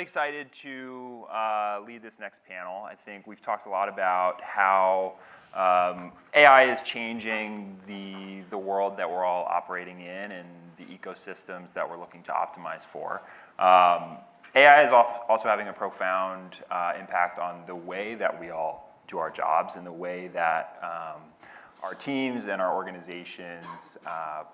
really excited to lead this next panel. I think we've talked a lot about how AI is changing the world that we're all operating in and the ecosystems that we're looking to optimize for. AI is also having a profound impact on the way that we all do our jobs and the way that our teams and our organizations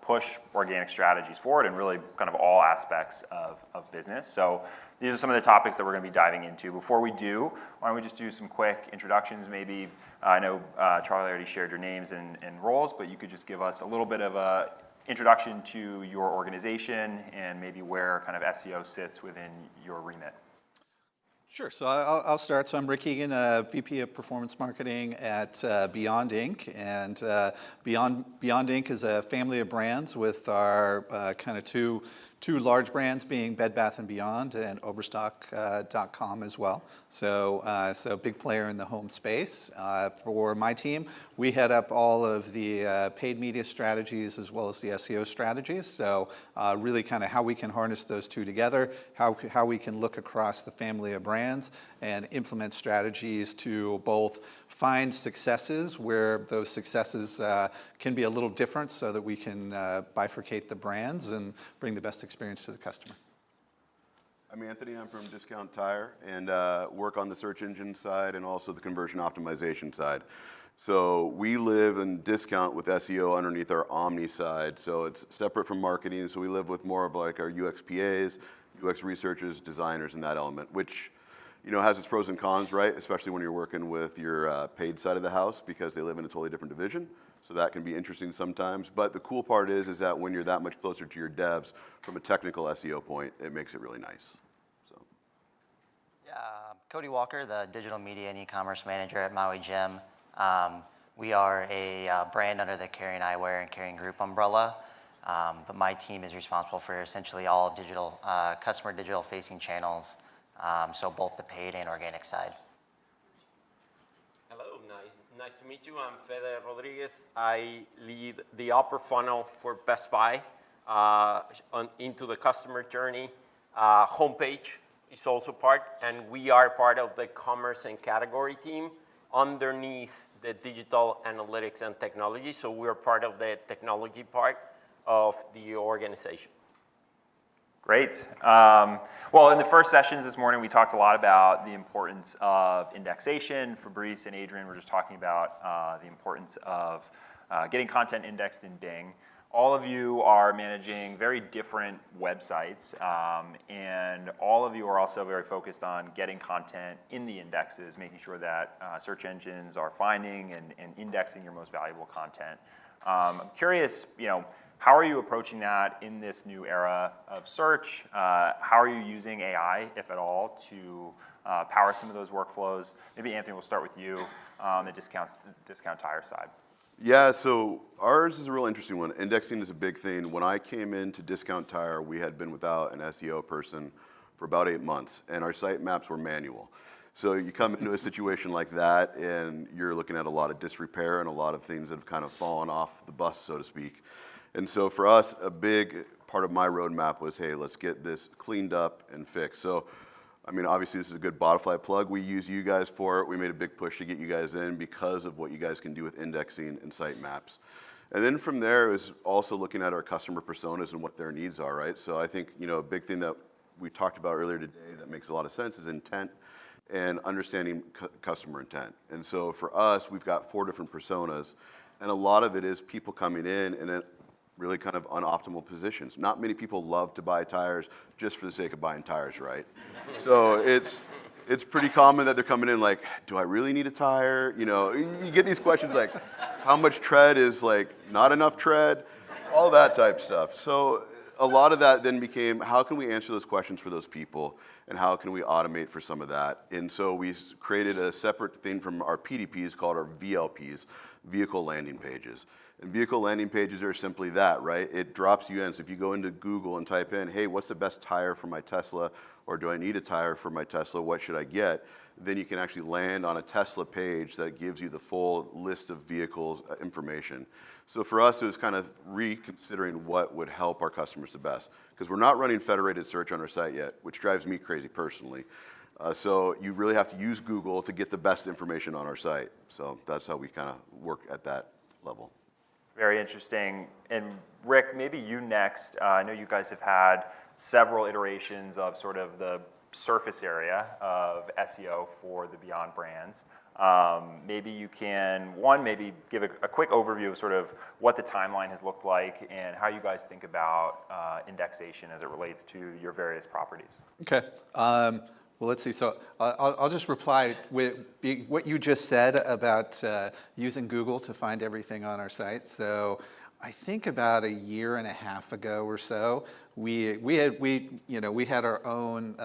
push organic strategies forward in really kind of all aspects of business. So these are some of the topics that we're going to be diving into. Before we do, why don't we just do some quick introductions maybe. I know Charlie already shared your names and roles, but you could just give us a little bit of a introduction to your organization and maybe where kind of SEO sits within your remit. Sure, so I'll start. So I'm Rick Egan, VP of Performance Marketing at Beyond Inc. And Beyond Inc. is a family of brands with our kind of two large brands being Bed Bath & Beyond and Overstock.com as well. So big player in the home space. For my team, we head up all of the paid media strategies as well as the SEO strategies. So really kind of how we can harness those two together, how we can look across the family of brands and implement strategies to both find successes where those successes can be a little different so that we can bifurcate the brands and bring the best experience to the customer. I'm Anthony, I'm from Discount Tire and work on the search engine side and also the conversion optimization side. So we live in Discount with SEO underneath our Omni side. So it's separate from marketing. So we live with more of like our UX PAs, UX researchers, designers in that element, which has its pros and cons, right? Especially when you're working with your paid side of the house because they live in a totally different division. So that can be interesting sometimes. But the cool part is that when you're that much closer to your devs from a technical SEO point, it makes it really nice. So. Yeah, Cody Walker, the digital media and e-commerce manager at Maui Gym. We are a brand under the Kering Eyewear and Kering Group umbrella. But my team is responsible for essentially all digital, customer digital facing channels. So both the paid and organic side. Hello, nice to meet you. I'm Fede Rodriguez. I lead the upper funnel for Best Buy into the customer journey. Homepage is also part, and we are part of the commerce and category team underneath the digital analytics and technology. So we're part of the technology part of the organization. Great. Well, in the first sessions this morning, we talked a lot about the importance of indexation. Fabrice and Adrian were just talking about the importance of getting content indexed in Bing. All of you are managing very different websites, and all of you are also very focused on getting content in the indexes, making sure that search engines are finding and indexing your most valuable content. I'm curious, how are you approaching that in this new era of search? How are you using AI, if at all, to power some of those workflows? Maybe Anthony, we'll start with you on the discount tire side. Yeah, so ours is a real interesting one. Indexing is a big thing. When I came into Discount Tire, we had been without an SEO person for about 8 months, and our site maps were manual. So you come into a situation like that, and you're looking at a lot of disrepair and a lot of things that have kind of fallen off the bus, so to speak. And so for us, a big part of my roadmap was, hey, let's get this cleaned up and fixed. So, I mean, obviously this is a good Botify plug. We use you guys for it. We made a big push to get you guys in because of what you guys can do with indexing and site maps. And then from there is also looking at our customer personas and what their needs are, right? So I think, a big thing that we talked about earlier today that makes a lot of sense is intent and understanding customer intent. And so for us, we've got 4 different personas, and a lot of it is people coming in and really kind of unoptimal positions. Not many people love to buy tires just for the sake of buying tires, right? So it's pretty common that they're coming in like, do I really need a tire? You get these questions like, how much tread is like not enough tread? All that type stuff. So a lot of that then became, how can we answer those questions for those people? And how can we automate for some of that? And so we created a separate thing from our PDPs called our VLPs, Vehicle Landing Pages. And vehicle landing pages are simply that, right? It drops you in. So if you go into Google and type in, hey, what's the best tire for my Tesla? Or do I need a tire for my Tesla? What should I get? Then you can actually land on a Tesla page that gives you the full list of vehicles information. So for us, it was kind of reconsidering what would help our customers the best. Because we're not running federated search on our site yet, which drives me crazy personally. So you really have to use Google to get the best information on our site. So that's how we kind of work at that level. Very interesting. And Rick, maybe you next. I know you guys have had several iterations of sort of the surface area of SEO for the Beyond brands. Maybe you can, maybe give a quick overview of sort of what the timeline has looked like and how you guys think about indexation as it relates to your various properties. Okay. Well, let's see. So I'll just reply with what you just said about using Google to find everything on our site. So I think about a year and a half ago or so, we had our own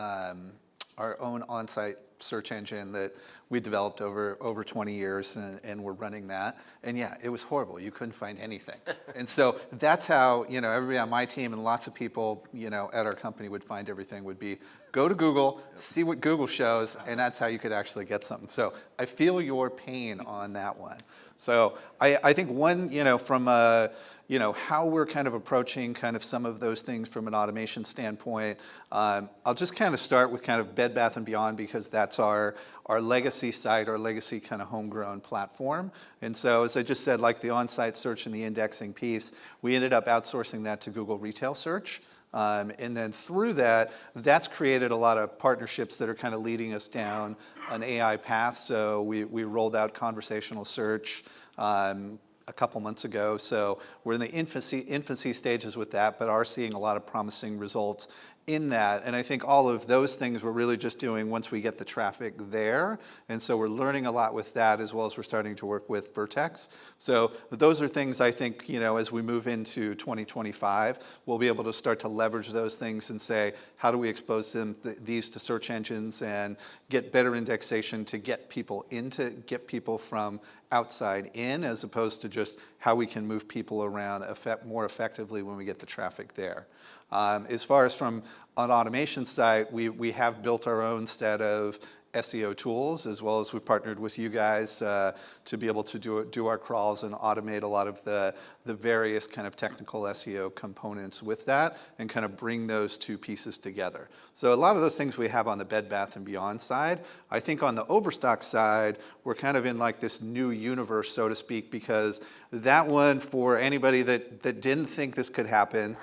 on-site search engine that we developed over 20 years, and we're running that. And yeah, it was horrible. You couldn't find anything. And so that's how, everybody on my team and lots of people, at our company would find everything would be go to Google, see what Google shows, and that's how you could actually get something. So I feel your pain on that one. So I think one, from how we're kind of approaching kind of some of those things from an automation standpoint, I'll just kind of start with kind of Bed Bath & Beyond because that's our legacy site, our legacy kind of homegrown platform. And so as I just said, like the on-site search and the indexing piece, we ended up outsourcing that to Google Retail Search. And then through that, that's created a lot of partnerships that are kind of leading us down an AI path. So we rolled out conversational search a couple months ago. So we're in the infancy stages with that, but are seeing a lot of promising results in that. And I think all of those things we're really just doing once we get the traffic there. And so we're learning a lot with that, as well as we're starting to work with Vertex. So those are things I think, as we move into 2025, we'll be able to start to leverage those things and say, how do we expose these to search engines and get better indexation to get people from outside in, as opposed to just how we can move people around more effectively when we get the traffic there. As far as from an automation side, we have built our own set of SEO tools, as well as we've partnered with you guys to be able to do our crawls and automate a lot of the various kind of technical SEO components with that and kind of bring those two pieces together. So a lot of those things we have on the Bed Bath & Beyond side. I think on the Overstock side, we're kind of in like this new universe, so to speak, because that one, for anybody that didn't think this could happen,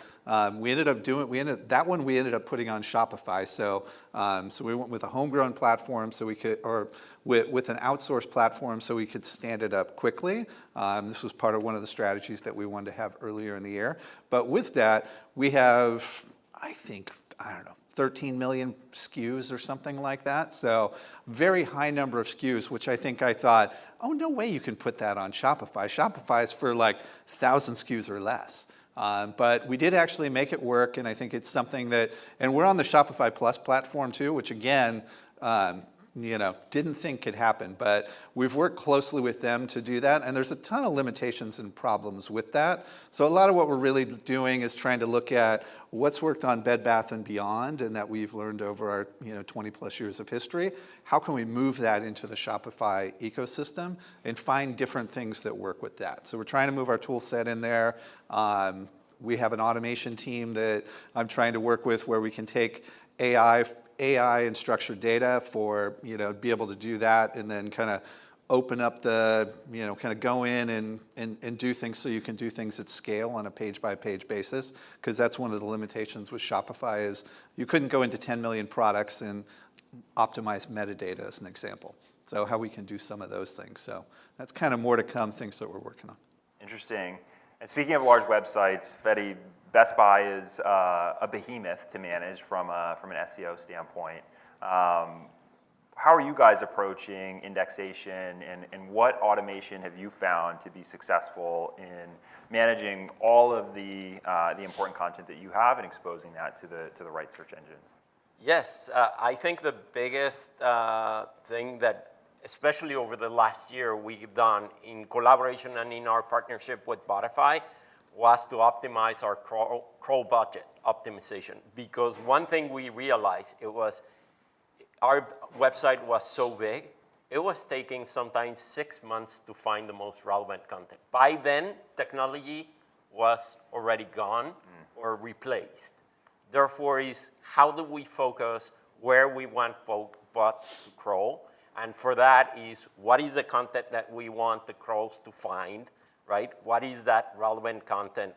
we ended up putting on Shopify. So we went with a homegrown platform so we could, or with an outsourced platform so we could stand it up quickly. This was part of one of the strategies that we wanted to have earlier in the year. But with that, we have, I think, 13 million SKUs or something like that. So very high number of SKUs, which I thought, oh, no way you can put that on Shopify. Shopify is for like 1,000 SKUs or less. But we did actually make it work, and I think it's something that, and we're on the Shopify Plus platform too, which again, didn't think could happen, but we've worked closely with them to do that, and there's a ton of limitations and problems with that. So a lot of what we're really doing is trying to look at what's worked on Bed Bath & Beyond, and that we've learned over our 20 plus years of history. How can we move that into the Shopify ecosystem and find different things that work with that? So we're trying to move our tool set in there. We have an automation team that I'm trying to work with where we can take AI and structured data for, be able to do that and then kind of open up the, kind of go in and do things so you can do things at scale on a page-by-page basis, because that's one of the limitations with Shopify is you couldn't go into 10 million products and optimize metadata as an example. So how we can do some of those things. So that's kind of more to come, things that we're working on. Interesting. And speaking of large websites, Fedi, Best Buy is a behemoth to manage from an SEO standpoint. How are you guys approaching indexation, and what automation have you found to be successful in managing all of the important content that you have and exposing that to the right search engines? Yes, I think the biggest thing that especially over the last year, we've done in collaboration and in our partnership with Spotify, was to optimize our crawl budget optimization. Because one thing we realized, it was our website was so big, it was taking sometimes 6 months to find the most relevant content. By then, technology was already gone or replaced. Therefore, is how do we focus where we want bots to crawl? And for that is, what is the content that we want the crawls to find, right? What is that relevant content?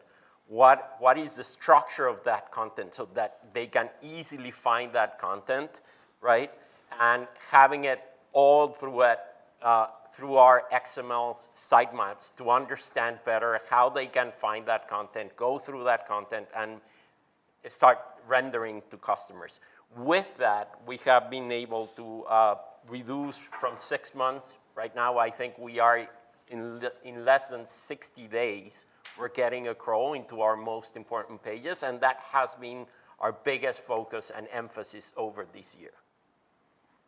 What is the structure of that content so that they can easily find that content, right? And having it all through our XML sitemaps to understand better how they can find that content, go through that content, and start rendering to customers. With that, we have been able to reduce from 6 months. Right now, I think we are in less than 60 days, we're getting a crawl into our most important pages, and that has been our biggest focus and emphasis over this year.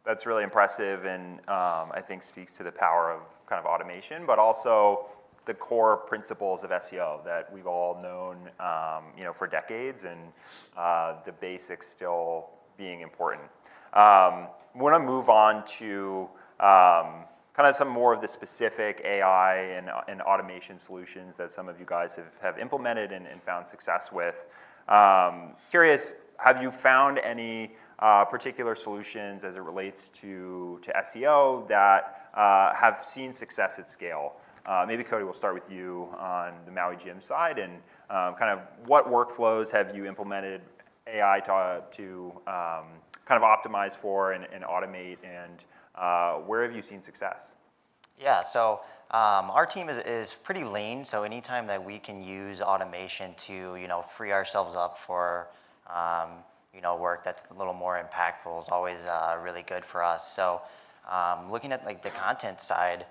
That's really impressive, and I think speaks to the power of kind of automation, but also the core principles of SEO that we've all known, for decades, and the basics still being important. I want to move on to kind of some more of the specific AI and automation solutions that some of you guys have implemented and found success with. Curious, have you found any particular solutions as it relates to SEO that have seen success at scale? Maybe Cody, we'll start with you on the Maui Gym side, and kind of what workflows have you implemented AI to kind of optimize for and automate, and where have you seen success? Yeah, so our team is pretty lean, so anytime that we can use automation to free ourselves up for work that's a little more impactful is always really good for us. So looking at like the content side,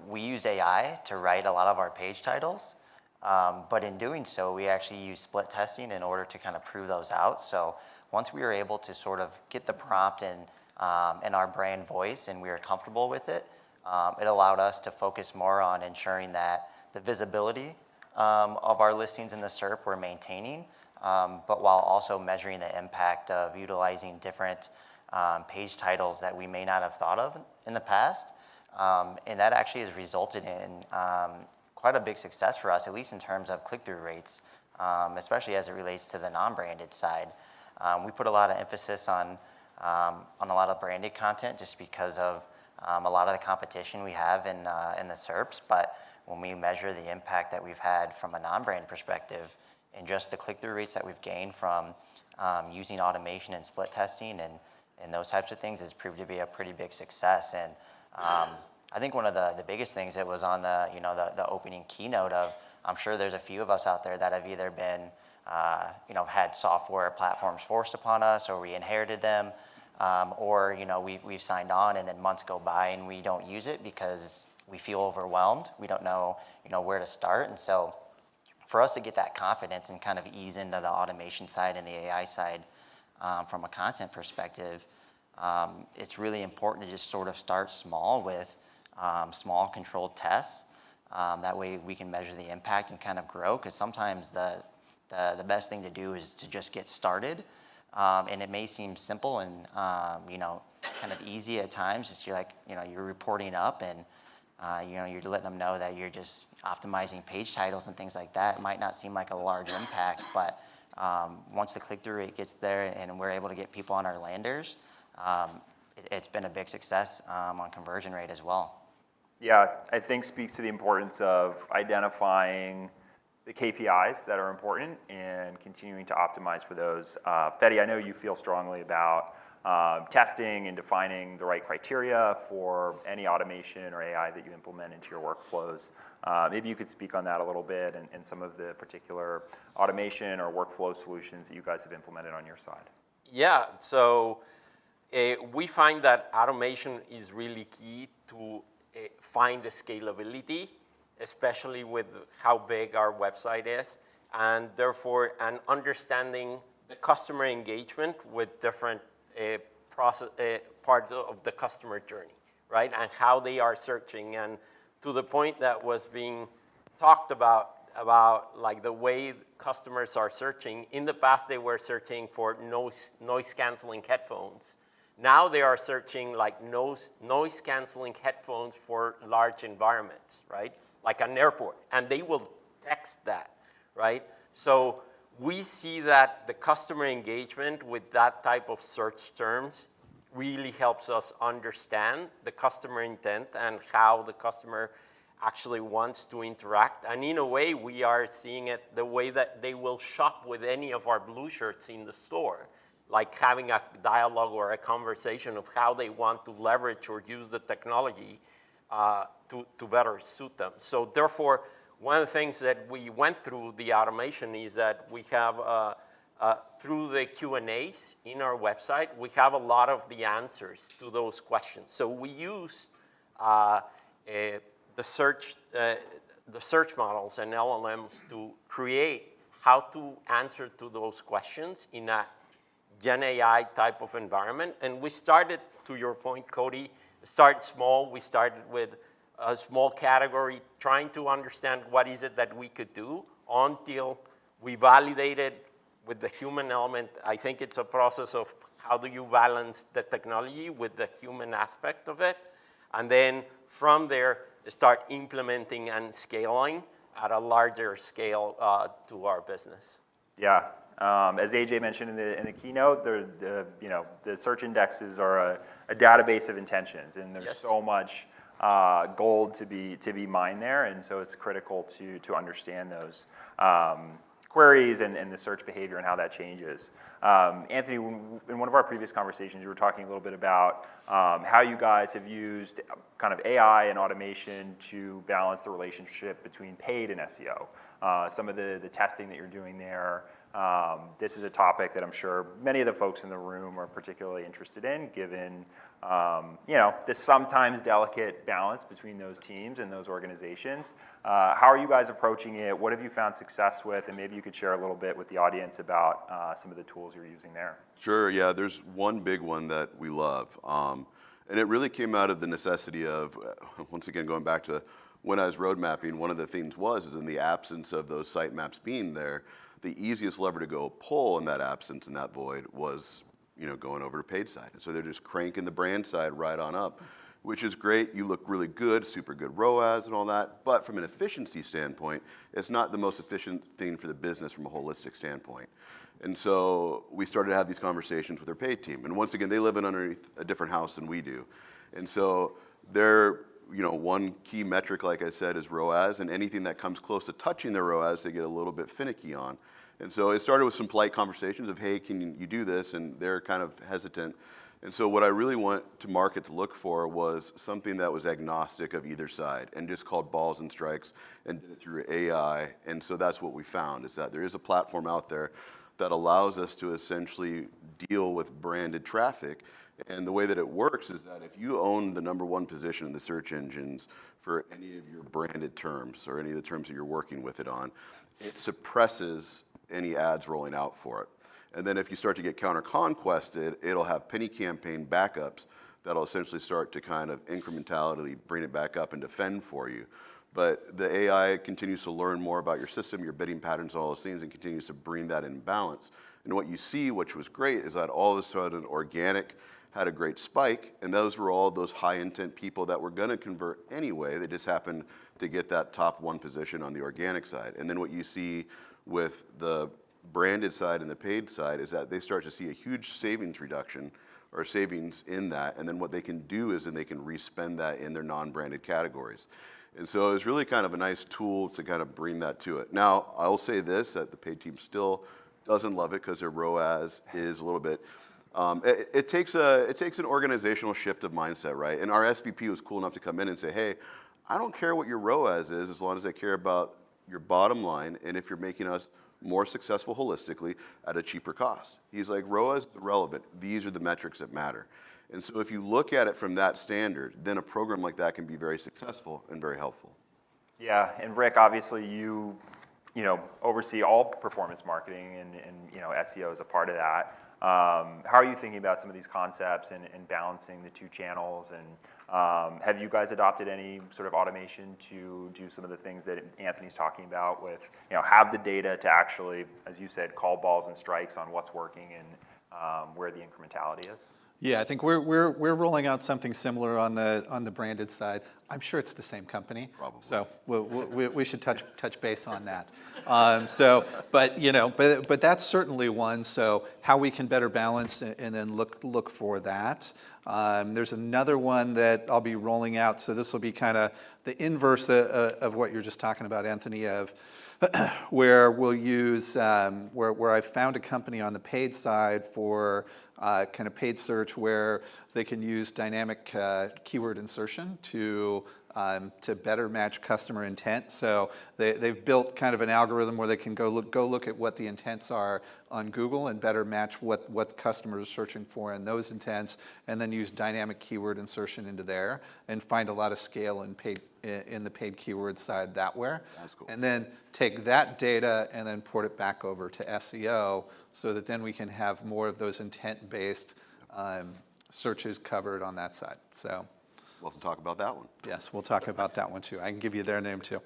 we use AI to write a lot of our page titles, but in doing so, we actually use split testing in order to kind of prove those out. So once we were able to sort of get the prompt in our brand voice and we were comfortable with it, it allowed us to focus more on ensuring that the visibility of our listings in the SERP we're maintaining, but while also measuring the impact of utilizing different page titles that we may not have thought of in the past. And that actually has resulted in quite a big success for us, at least in terms of click-through rates, especially as it relates to the non-branded side. We put a lot of emphasis on a lot of branded content just because of a lot of the competition we have in the SERPs, but when we measure the impact that we've had from a non-brand perspective and just the click-through rates that we've gained from using automation and split testing and those types of things has proved to be a pretty big success. And I think one of the biggest things that was on the opening keynote of, I'm sure there's a few of us out there that have either been, had software platforms forced upon us, or we inherited them, or we've signed on and then months go by and we don't use it because we feel overwhelmed. We don't know where to start. And so for us to get that confidence and kind of ease into the automation side and the AI side from a content perspective, it's really important to just sort of start small with small controlled tests. That way we can measure the impact and kind of grow, because sometimes the best thing to do is to just get started. And it may seem simple and kind of easy at times. It's you're reporting up and you're letting them know that you're just optimizing page titles and things like that. It might not seem like a large impact, but once the click-through rate gets there and we're able to get people on our landers, it's been a big success on conversion rate as well. Yeah, I think speaks to the importance of identifying the KPIs that are important and continuing to optimize for those. Fede, I know you feel strongly about testing and defining the right criteria for any automation or AI that you implement into your workflows. Maybe you could speak on that a little bit and some of the particular automation or workflow solutions that you guys have implemented on your side. Yeah, so we find that automation is really key to find the scalability, especially with how big our website is, and therefore, understanding the customer engagement with different parts of the customer journey, right? And how they are searching. And to the point that was being talked about like the way customers are searching. In the past, they were searching for noise canceling headphones. Now they are searching like noise canceling headphones for large environments, right? Like an airport, and they will text that, right? So we see that the customer engagement with that type of search terms really helps us understand the customer intent and how the customer actually wants to interact. And in a way, we are seeing it the way that they will shop with any of our blue shirts in the store, like having a dialogue or a conversation of how they want to leverage or use the technology to better suit them. So therefore, one of the things that we went through the automation is that we have, through the Q&As in our website, we have a lot of the answers to those questions. So we use the search models and LLMs to create how to answer to those questions in a Gen AI type of environment. And we started, to your point, Cody, start small. We started with a small category, trying to understand what is it that we could do until we validated with the human element. I think it's a process of how do you balance the technology with the human aspect of it. And then from there, start implementing and scaling at a larger scale to our business. Yeah, as AJ mentioned in the keynote, the search indexes are a database of intentions, and there's so much gold to be mined there, and so it's critical to understand those queries and the search behavior and how that changes. Anthony, in one of our previous conversations, you were talking a little bit about how you guys have used kind of AI and automation to balance the relationship between paid and SEO. Some of the testing that you're doing there. This is a topic that I'm sure many of the folks in the room are particularly interested in, given this sometimes delicate balance between those teams and those organizations. How are you guys approaching it? What have you found success with? And maybe you could share a little bit with the audience about some of the tools you're using there. Sure, yeah, there's one big one that we love. And it really came out of the necessity of, once again, going back to when I was road mapping, one of the things is in the absence of those sitemaps being there, the easiest lever to go pull in that absence and that void was going over to paid side. And so they're just cranking the brand side right on up, which is great. You look really good, super good ROAS and all that. But from an efficiency standpoint, it's not the most efficient thing for the business from a holistic standpoint. And so we started to have these conversations with our paid team. And once again, they live in underneath a different house than we do. And so they're, one key metric, like I said, is ROAS. And anything that comes close to touching their ROAS, they get a little bit finicky on. And so it started with some polite conversations of, hey, can you do this? And they're kind of hesitant. And so what I really want to market to look for was something that was agnostic of either side and just called balls and strikes and did it through AI. And so that's what we found, is that there is a platform out there that allows us to essentially deal with branded traffic. And the way that it works is that if you own the #1 position in the search engines for any of your branded terms or any of the terms that you're working with it on, it suppresses any ads rolling out for it. And then if you start to get counter-conquested, it'll have penny campaign backups that'll essentially start to kind of incrementally bring it back up and defend for you. But the AI continues to learn more about your system, your bidding patterns, all those things, and continues to bring that in balance. And what you see, which was great, is that all of a sudden organic had a great spike, and those were all those high-intent people that were going to convert anyway. They just happened to get that top 1 position on the organic side. And then what you see with the branded side and the paid side is that they start to see a huge savings reduction or savings in that. And then what they can do is then they can respend that in their non-branded categories. And so it was really kind of a nice tool to kind of bring that to it. Now, I will say this, that the paid team still doesn't love it because their ROAS is a little bit, it takes an organizational shift of mindset, right? And our SVP was cool enough to come in and say, hey, I don't care what your ROAS is as long as I care about your bottom line and if you're making us more successful holistically at a cheaper cost. He's like, ROAS is irrelevant. These are the metrics that matter. And so if you look at it from that standard, then a program like that can be very successful and very helpful. Yeah, and Rick, obviously you oversee all performance marketing and SEO is a part of that. How are you thinking about some of these concepts and balancing the two channels? And have you guys adopted any sort of automation to do some of the things that Anthony's talking about with, have the data to actually, as you said, call balls and strikes on what's working and where the incrementality is? Yeah, I think we're rolling out something similar on the branded side. I'm sure it's the same company. Probably. So we should touch base on that. But that's certainly one. So how we can better balance and then look for that. There's another one that I'll be rolling out. So this will be kind of the inverse of what you're just talking about, Anthony, of where we'll use, where I found a company on the paid side for kind of paid search where they can use dynamic keyword insertion to better match customer intent. So they've built kind of an algorithm where they can go look at what the intents are on Google and better match what customers are searching for in those intents, and then use dynamic keyword insertion into there and find a lot of scale in the paid keyword side that way. That's cool. And then take that data and then port it back over to SEO so that then we can have more of those intent-based searches covered on that side. So We'll have to talk about that one. yes, we'll talk about that one too. I can give you their name too.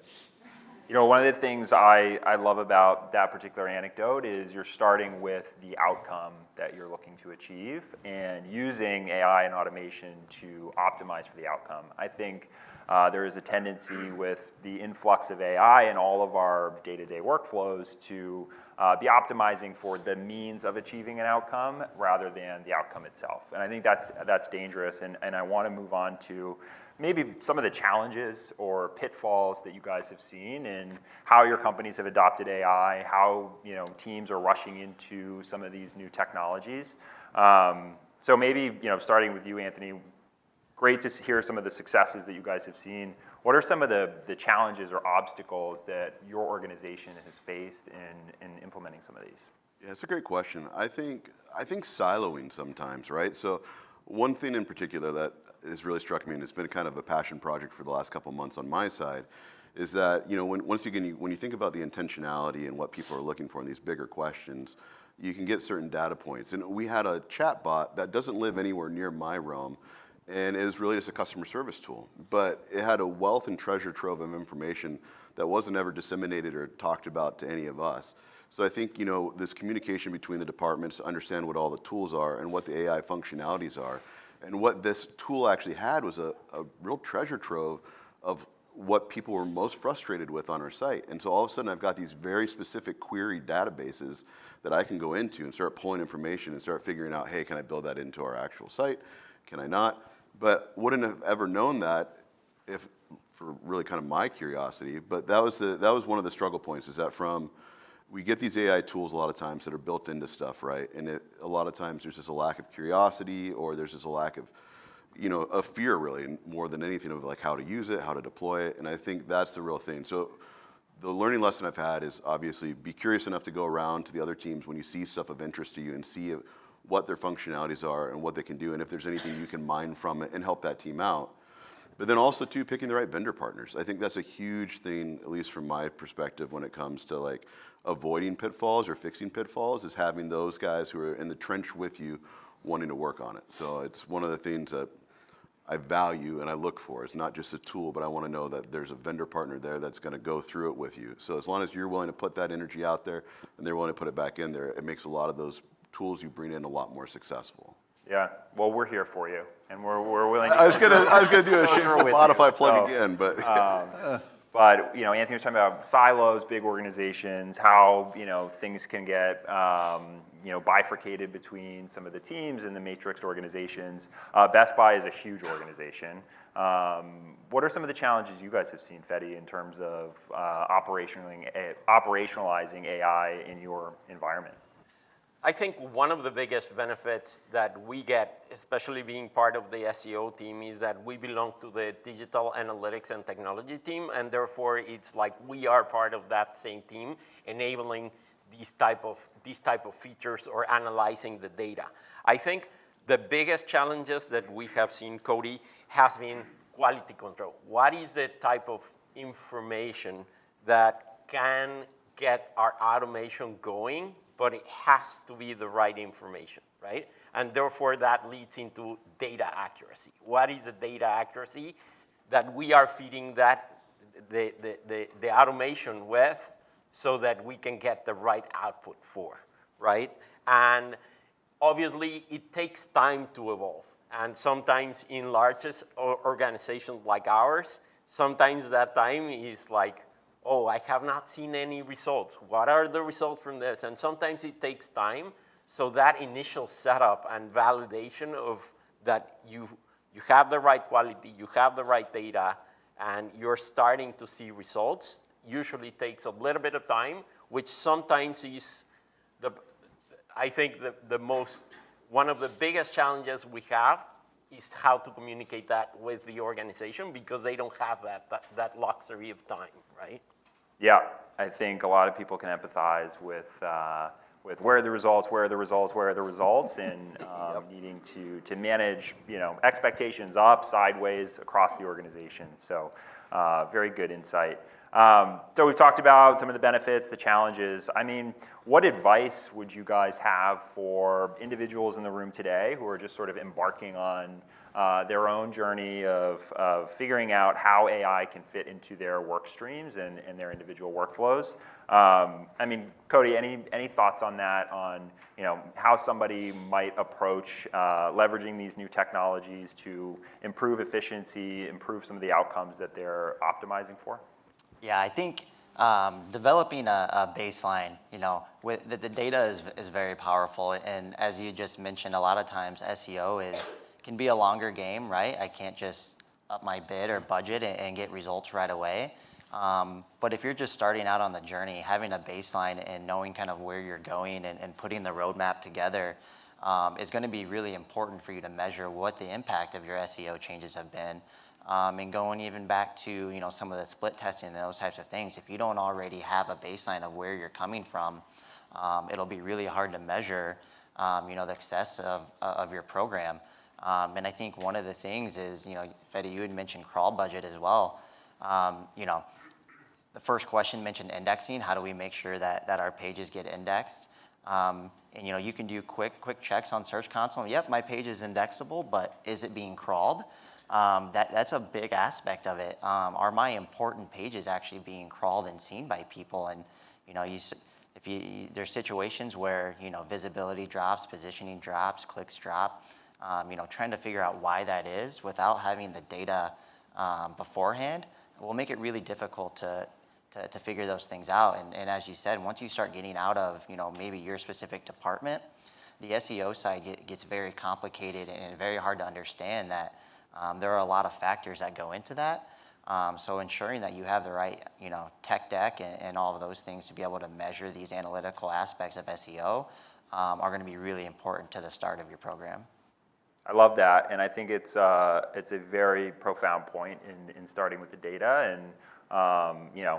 One of the things I love about that particular anecdote is you're starting with the outcome that you're looking to achieve and using AI and automation to optimize for the outcome. I think there is a tendency with the influx of AI in all of our day-to-day workflows to be optimizing for the means of achieving an outcome rather than the outcome itself. And I think that's dangerous, and I want to move on to maybe some of the challenges or pitfalls that you guys have seen and how your companies have adopted AI, how teams are rushing into some of these new technologies. So maybe starting with you, Anthony, great to hear some of the successes that you guys have seen. What are some of the challenges or obstacles that your organization has faced in implementing some of these? Yeah, it's a great question. I think siloing sometimes, right? So one thing in particular that has really struck me, and it's been kind of a passion project for the last couple of months on my side, is that when you think about the intentionality and what people are looking for in these bigger questions, you can get certain data points. And we had a chat bot that doesn't live anywhere near my realm, and it was really just a customer service tool. But it had a wealth and treasure trove of information that wasn't ever disseminated or talked about to any of us. So I think this communication between the departments to understand what all the tools are and what the AI functionalities are, and what this tool actually had was a real treasure trove of what people were most frustrated with on our site. And so all of a sudden I've got these very specific query databases that I can go into and start pulling information and start figuring out, hey, can I build that into our actual site? Can I not? But wouldn't have ever known that if, for really kind of my curiosity, but that was one of the struggle points, is that we get these AI tools a lot of times that are built into stuff, right? And a lot of times there's just a lack of curiosity, or there's just a lack of, of fear really, more than anything, of like how to use it, how to deploy it. And I think that's the real thing. So the learning lesson I've had is obviously be curious enough to go around to the other teams when you see stuff of interest to you and see what their functionalities are and what they can do, and if there's anything you can mine from it and help that team out. But then also too, picking the right vendor partners. I think that's a huge thing, at least from my perspective, when it comes to like avoiding pitfalls or fixing pitfalls, is having those guys who are in the trench with you wanting to work on it. So it's one of the things that I value and I look for. It's not just a tool, but I want to know that there's a vendor partner there that's going to go through it with you. So as long as you're willing to put that energy out there and they're willing to put it back in there, it makes a lot of those tools you bring in a lot more successful. Yeah, well, we're here for you, and we're willing to. I was gonna do a shameful Spotify plug again, but. But Anthony was talking about silos, big organizations, how things can get bifurcated between some of the teams and the matrix organizations. Best Buy is a huge organization. What are some of the challenges you guys have seen, Fedi, in terms of operationalizing AI in your environment? I think one of the biggest benefits that we get, especially being part of the SEO team, is that we belong to the digital analytics and technology team, and therefore it's like we are part of that same team, enabling these type of features or analyzing the data. I think the biggest challenges that we have seen, Cody, has been quality control. What is the type of information that can get our automation going, but it has to be the right information. right? And therefore, that leads into data accuracy. What is the data accuracy that we are feeding the automation with so that we can get the right output for, right? And obviously, it takes time to evolve. And sometimes in largest organizations like ours, sometimes that time is like, oh, I have not seen any results. What are the results from this? And sometimes it takes time. So that initial setup and validation of that you have the right quality, you have the right data, and you're starting to see results usually takes a little bit of time, which sometimes is I think one of the biggest challenges we have is how to communicate that with the organization because they don't have that luxury of time, right? Yeah, I think a lot of people can empathize with where are the results, and needing to manage, expectations up, sideways, across the organization. So very good insight. So we've talked about some of the benefits, the challenges. I mean, what advice would you guys have for individuals in the room today who are just sort of embarking on their own journey of figuring out how AI can fit into their work streams and their individual workflows? I mean, Cody, any thoughts on that, on how somebody might approach leveraging these new technologies to improve efficiency, improve some of the outcomes that they're optimizing for? Yeah, I think developing a baseline, with the data is very powerful. And as you just mentioned, a lot of times SEO can be a longer game, right? I can't just up my bid or budget and get results right away. But if you're just starting out on the journey, having a baseline and knowing kind of where you're going and putting the roadmap together is going to be really important for you to measure what the impact of your SEO changes have been. And going even back to some of the split testing and those types of things, if you don't already have a baseline of where you're coming from, it'll be really hard to measure the success of your program. And I think one of the things is, Fede, you had mentioned crawl budget as well. The first question mentioned indexing. How do we make sure that our pages get indexed? And you can do quick checks on Search Console. Yep, my page is indexable, but is it being crawled? That's a big aspect of it. Are my important pages actually being crawled and seen by people? And there's situations where visibility drops, positioning drops, clicks drop. Trying to figure out why that is without having the data beforehand will make it really difficult to figure those things out. And as you said, once you start getting out of maybe your specific department, the SEO side gets very complicated and very hard to understand that there are a lot of factors that go into that. So ensuring that you have the right tech deck and all of those things to be able to measure these analytical aspects of SEO are going to be really important to the start of your program. I love that, and I think it's a very profound point in starting with the data, and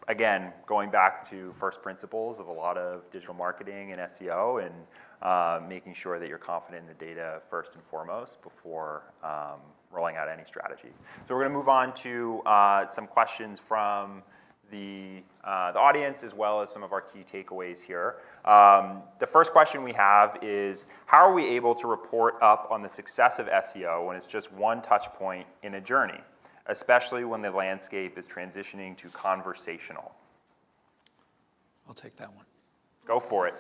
again, going back to first principles of a lot of digital marketing and SEO, and making sure that you're confident in the data first and foremost before rolling out any strategy. So we're going to move on to some questions from the audience, as well as some of our key takeaways here. The first question we have is, how are we able to report up on the success of SEO when it's just one touch point in a journey, especially when the landscape is transitioning to conversational? I'll take that one. Go for it.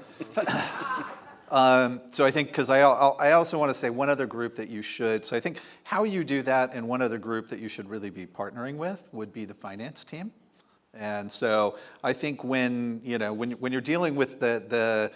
So I think, because I also want to say one other group that you should, so I think how you do that, and one other group that you should really be partnering with would be the finance team. And so I think when you're dealing with the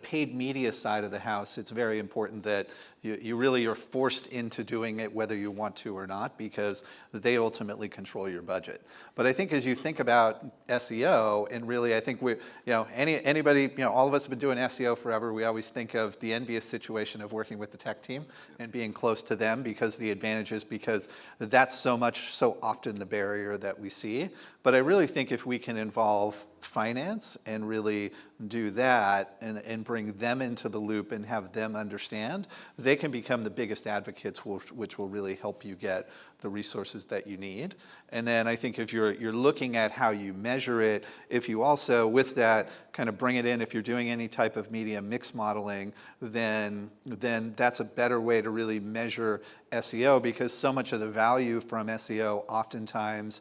paid media side of the house, it's very important that you really are forced into doing it whether you want to or not, because they ultimately control your budget. But I think as you think about SEO, and really I think anybody, all of us have been doing SEO forever, we always think of the envious situation of working with the tech team and being close to them because the advantages, because that's so often the barrier that we see. But I really think if we can involve finance and really do that and bring them into the loop and have them understand, they can become the biggest advocates, which will really help you get the resources that you need. And then I think if you're looking at how you measure it, if you also, with that, kind of bring it in, if you're doing any type of media mix modeling, then that's a better way to really measure SEO, because so much of the value from SEO oftentimes,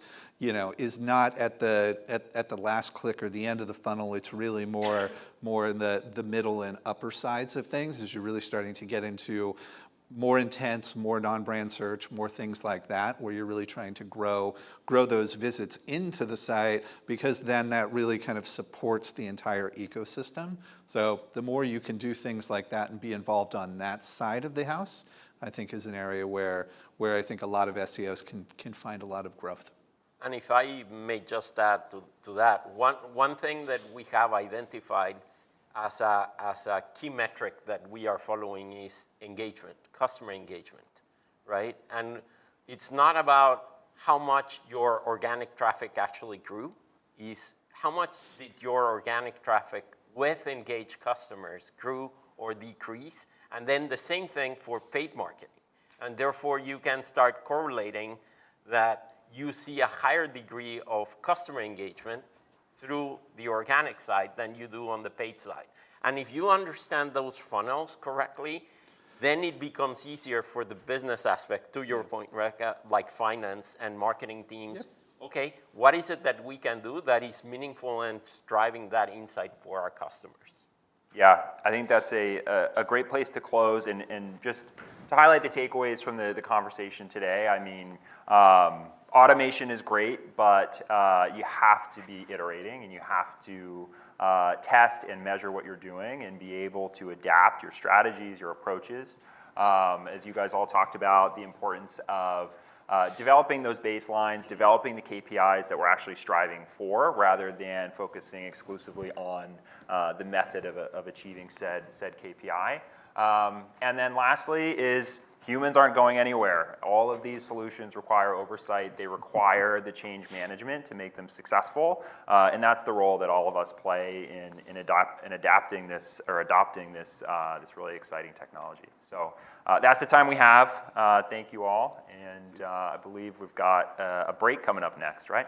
is not at the last click or the end of the funnel. It's really more in the middle and upper sides of things, as you're really starting to get into more intense, more non-brand search, more things like that, where you're really trying to grow those visits into the site, because then that really kind of supports the entire ecosystem. So the more you can do things like that and be involved on that side of the house, I think is an area where I think a lot of SEOs can find a lot of growth. And if I may just add to that, one thing that we have identified as a key metric that we are following is engagement, customer engagement, right? And it's not about how much your organic traffic actually grew, is how much did your organic traffic with engaged customers grew or decrease, and then the same thing for paid marketing. And therefore, you can start correlating that you see a higher degree of customer engagement through the organic side than you do on the paid side. And if you understand those funnels correctly, then it becomes easier for the business aspect, to your point, Rekha, like finance and marketing teams. Yep. Okay, what is it that we can do that is meaningful and driving that insight for our customers? Yeah, I think that's a great place to close. And just to highlight the takeaways from the conversation today, I mean, automation is great, but you have to be iterating, and you have to test and measure what you're doing and be able to adapt your strategies, your approaches. As you guys all talked about, the importance of developing those baselines, developing the KPIs that we're actually striving for, rather than focusing exclusively on the method of achieving said KPI. And then lastly is humans aren't going anywhere. All of these solutions require oversight. They require the change management to make them successful. And that's the role that all of us play in adapting this, or adopting this really exciting technology. So that's the time we have. Thank you all. And I believe we've got a break coming up next, right?